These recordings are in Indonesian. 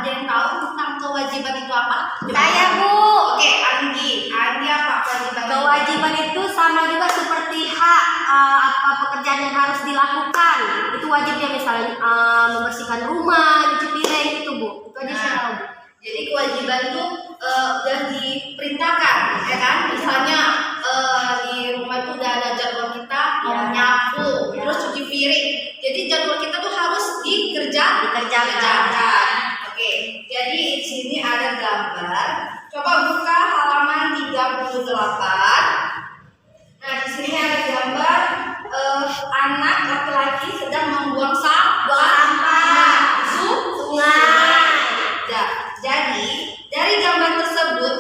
Ada yang tahu tentang kewajiban itu apa? Saya, Bu. Oke, Anggi apa kewajiban? Kewajiban itu sama juga seperti hak, apa pekerjaan yang harus dilakukan. Itu wajibnya, misalnya membersihkan rumah, nyuci piring, itu Bu. Itu aja saya tahu, Bu. Jadi kewajiban itu udah diperintahkan, ya kan? Misalnya di rumah itu udah ada jadwal kita mau nyapu, terus cuci piring. Jadi jadwal kita tuh harus dikerjakan. Oke, jadi di sini ada gambar. Coba buka halaman 38. Nah, di sini ada gambar anak laki-laki sedang membuang sampah di sungai. Jadi dari gambar tersebut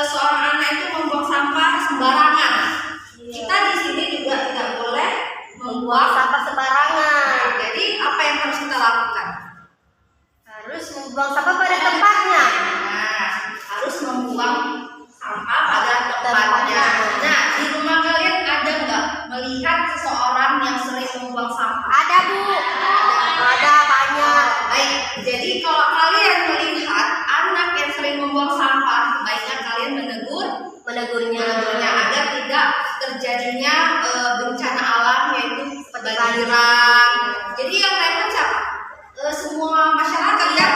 seorang anak itu membuang sampah sembarangan. Kita di sini juga tidak boleh membuang sampah sembarangan. Jadi apa yang harus kita lakukan? Harus membuang sampah pada tempatnya. Nah, harus membuang sampah pada tempatnya. Nah, di rumah kalian ada nggak melihat seseorang yang sering membuang sampah? Ada, Bu. Ada banyak. Baik, jadi kalau kalian melihat anak yang sering membuang sampah, sebaiknya kalian menegurnya agar tidak terjadinya bencana alam, yaitu banjiran. Jadi yang repot siapa? Semua masyarakat ya.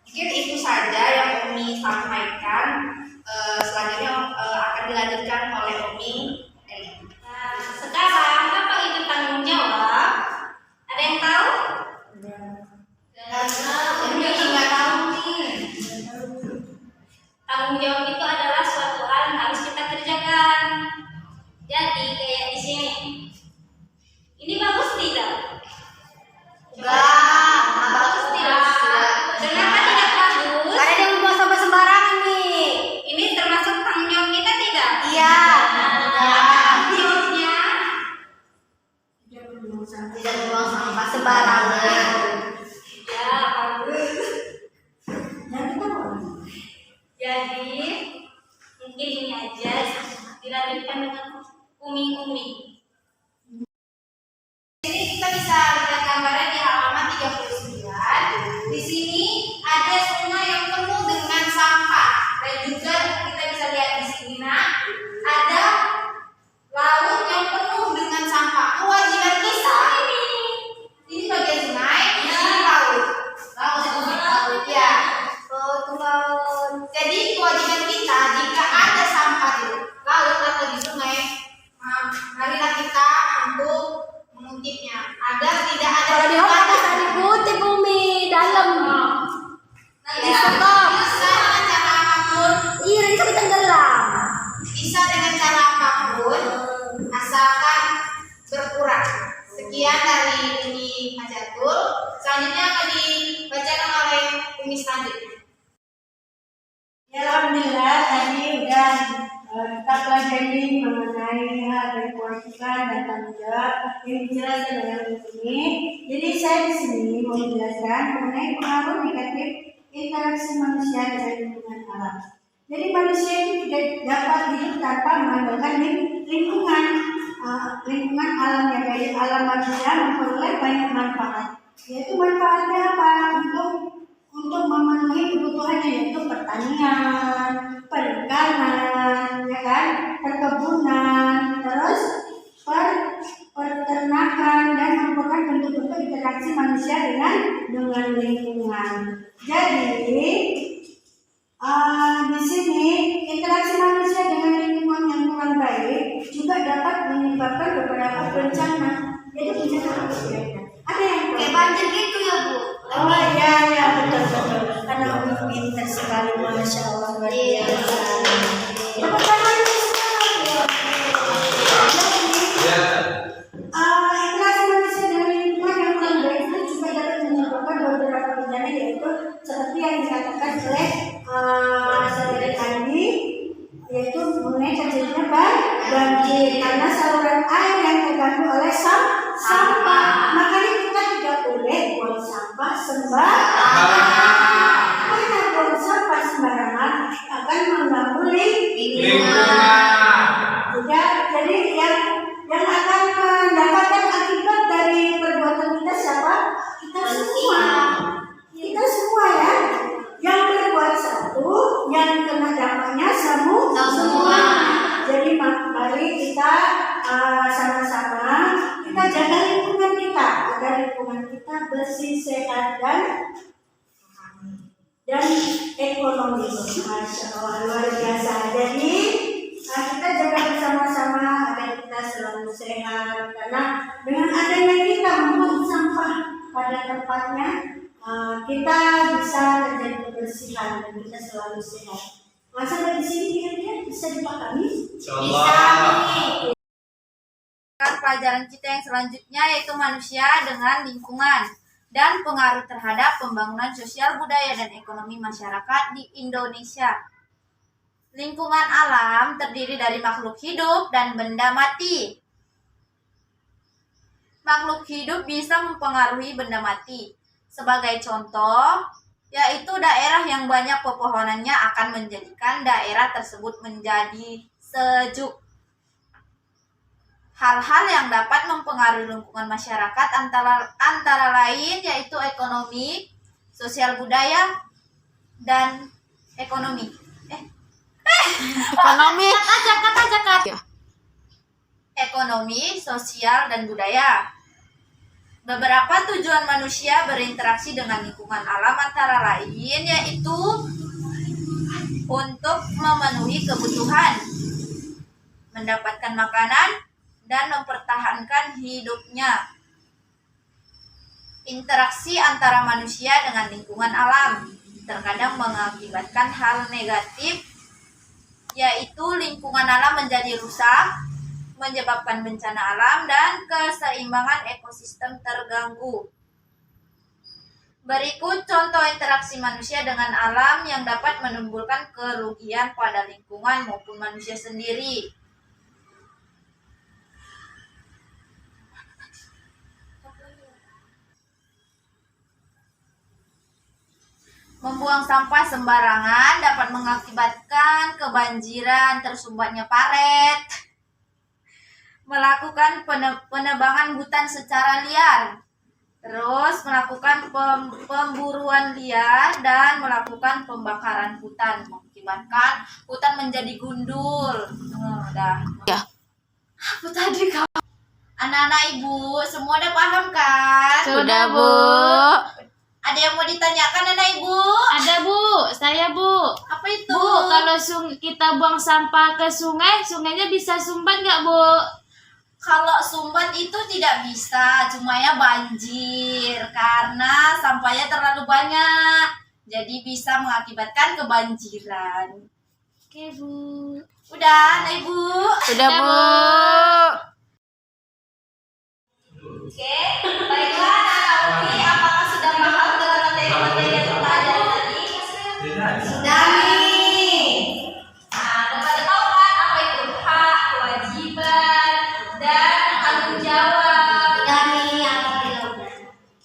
Mungkin itu saja yang Umi sampaikan. Selanjutnya akan dilanjutkan oleh Umi Eli. Nah, sekarang apa itu tanggung jawab? Ada yang tahu? Umi nggak tahu nih. Tanggung jawab itu adalah suatu hal yang harus kita kerjakan. Jadi kayak di sini. Ini bagus tidak? Bagus tidak? Kenapa tidak bagus? Karena dia membuang sampah sembarangan nih. Ini termasuk tanggung jawab kita tidak? Iya. Tanggung jawabnya Tidak membuang sampah sembarangan. ya bagus. Jadi mungkin ini aja, dilanjutkan dengan umi-umi. Ini kita bisa lihat gambarnya di halaman 39. Di sini ada sungai yang penuh dengan sampah, dan juga kita bisa lihat di sini ada laut yang penuh dengan sampah. Kewajiban kita ini bagian sungai, di sini laut ya. Jadi kewajiban kita jika ada sampah di laut atau di sungai, marilah kita untuk mengutipnya agar tidak ada Kalau di hotel bisa dikutip, Bumi, dalam. Nanti stop. Bisa dengan cara apapun, Iya, itu kita tenggelam. bisa dengan cara apapun, asalkan berkurang. Sekian dari Umi Hajatul. Selanjutnya akan dibacakan oleh Umi selanjutnya. Ya, alhamdulillah tadi udah kita pelajari mengenai hak dan kewajiban dan tanggung jawab yang dijelaskan oleh ini. Jadi saya di sini mau menjelaskan mengenai pengaruh negatif interaksi manusia dengan lingkungan alam. Jadi manusia itu tidak dapat hidup tanpa mengandalkan lingkungan alam yang dari alam manusia memperoleh banyak manfaat. Yaitu manfaatnya apa? Untuk memenuhi kebutuhannya, yaitu pertanian, perikanan, ya kan, perkebunan, terus peternakan, dan merupakan bentuk-bentuk interaksi manusia dengan lingkungan. Jadi di sini interaksi manusia dengan lingkungan yang kurang baik juga dapat menyebabkan beberapa bencana. Jadi bencana apa sebenarnya? Ada yang Kayak banjir gitu ya, Bu. oh iya betul. Karena Umi pintar sekali, masya Allah, luar biasa. Tepuk tangan semua. Interaksi manusia dengan lingkungan yang kurang baik itu juga dapat menyebabkan beberapa bencana, yaitu seperti yang dikatakan oleh saudara tadi, yaitu mengenai terjadinya banjir karena saluran air yang terganggu oleh sampah. Makanya kita tidak boleh buang sampah sembarangan. Karena buang sampah sembarangan akan mengganggu lingkungan. Jadi yang akan mendapatkan akibat dari perbuatan kita siapa? Kita semua. kita sama-sama kita jaga lingkungan kita agar lingkungan kita bersih, sehat dan ekonomis. Masya Allah, luar biasa. Jadi kita jaga bersama-sama agar kita selalu sehat, karena dengan adanya kita membuang sampah pada tempatnya, kita bisa menjadi kebersihan dan kita selalu sehat. Sampai di sini kira-kira bisa dipahami? Bisa nih. Pelajaran kita yang selanjutnya yaitu manusia dengan lingkungan dan pengaruh terhadap pembangunan sosial, budaya, dan ekonomi masyarakat di Indonesia. Lingkungan alam terdiri dari makhluk hidup dan benda mati. Makhluk hidup bisa mempengaruhi benda mati. Sebagai contoh, yaitu daerah yang banyak pepohonannya akan menjadikan daerah tersebut menjadi sejuk. Hal-hal yang dapat mempengaruhi lingkungan masyarakat antara lain yaitu ekonomi, sosial budaya, dan ekonomi. Ekonomi, sosial, dan budaya. Beberapa tujuan manusia berinteraksi dengan lingkungan alam antara lain yaitu untuk memenuhi kebutuhan, mendapatkan makanan, dan mempertahankan hidupnya. Interaksi antara manusia dengan lingkungan alam terkadang mengakibatkan hal negatif, yaitu lingkungan alam menjadi rusak, menyebabkan bencana alam, dan keseimbangan ekosistem terganggu. Berikut contoh interaksi manusia dengan alam yang dapat menimbulkan kerugian pada lingkungan maupun manusia sendiri. Membuang sampah sembarangan dapat mengakibatkan kebanjiran, tersumbatnya paret, melakukan penebangan hutan secara liar, terus melakukan pemburuan liar, dan melakukan pembakaran hutan, mengakibatkan hutan menjadi gundul. Apa tadi kau? Anak-anak ibu, semua udah paham kan? Sudah, Bu. Ada yang mau ditanyakan, anak ibu? Ada, Bu. Saya, Bu. Apa itu? Bu, kalau kita buang sampah ke sungai, sungainya bisa sumbat nggak, Bu? Kalau sumbat itu tidak bisa, cuma ya banjir karena sampahnya terlalu banyak. Jadi bisa mengakibatkan kebanjiran. Oke, Bu. Udah, anak ibu? Sudah, Bu. Oke, baiklah anak Upi, apakah sudah paham dengan materi-materi yang kita pelajari tadi? Sudah nih. Nah, udah pada tahu kan apa itu hak, kewajiban, dan tanggung jawab. Sudah nih, alhamdulillah udah.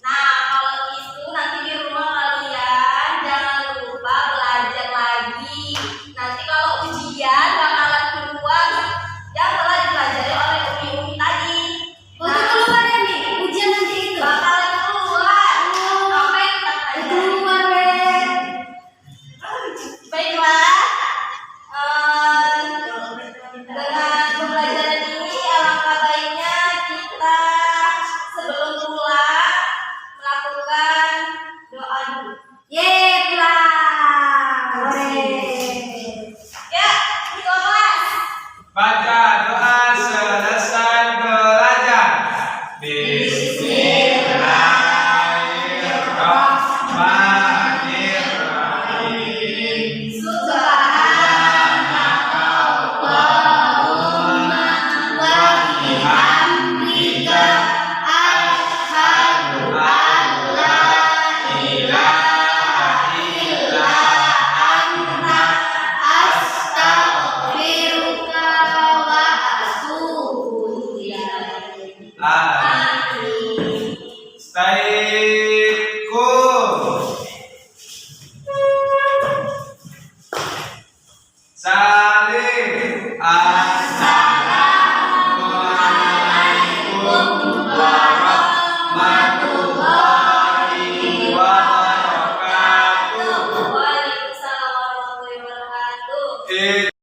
Nah, kalau itu nanti di rumah kalian jangan lupa belajar lagi. Nanti kalau ujian bakalan keluar yang telah dipelajari oleh Umi tadi. Untuk keluar ya nih, ujian nanti itu. Bakalan keluar. Apa yang kita pelajari? Keluar deh. Baiklah, dengan pembelajaran ini alangkah baiknya kita sebelum pulang melakukan doa dulu. Yeay, pulang. Ya, ketua kelas. Baca doa selesai belajar. Bismillahirrahmanirrahim. Bihamdika asyhadu an la ilaha illa anta astaghfiruka wa atubu ilaik. Amin. Stay cool. Salim. Assalamualaikum warahmatullahi wabarakatuh. Waalaikumsalam warahmatullahi wabarakatuh.